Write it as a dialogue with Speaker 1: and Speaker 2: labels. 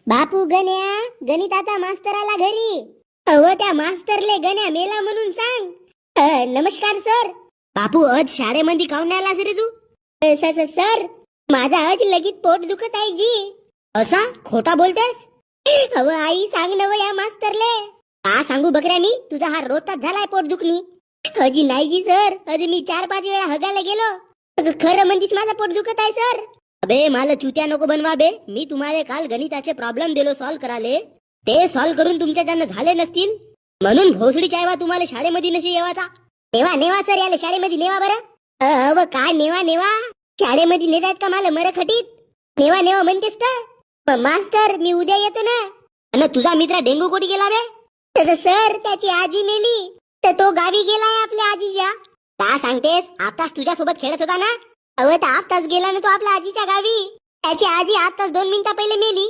Speaker 1: बापू गण्या, गणिताचा मास्तर आला घरी. अव त्या मास्तरले गण्या मेला म्हणून सांग. नमस्कार सर. बापू आज शाळेमध्ये काऊन नाही आलास रे तू? सर माझा आज लगीत पोट दुखत आहे जी. असा खोटा बोलतेस? अव आई सांग नव या मास्तरले. का सांगू बकऱ्या मी, तुझा हा रोजचाच झालाय पोट दुखणी. अजी नाही जी सर, अजी मी 4-5 वेळा हगायला गेलो. खरं म्हणतीस माझा पोट दुखत आहे सर? अबे मला चुत्या नको बनवा बे. मी तुम्हाला काल गणिताचे प्रॉब्लेम दिलो सॉल्व कराले, ते सॉल्व करून तुमच्या ज्यांना झाले नसतील म्हणून भोसडीच्या एवा तुम्हाला शाळेमध्ये नशी येवाचा. नेवा सर, याला शाळेमध्ये नेवा बरं. अव काय नेवा शाळेमध्ये नेतात का मला मरखटीत? नेवा म्हणतेस का? मास्तर मी उद्या येतो ना. आणि तुझा मित्र डेंगू कोटी गेला बे? तसं सर त्याची आजी मेली तर तो गावी गेलाय आपल्या आजीच्या. का सांगतेस? आताच तुझ्या सोबत खेळत होता ना. अव तर आताच गेला ना तो आपल्या आजीच्या गावी. त्याची आजी आताच 2 मिनिटा पहिले मेली.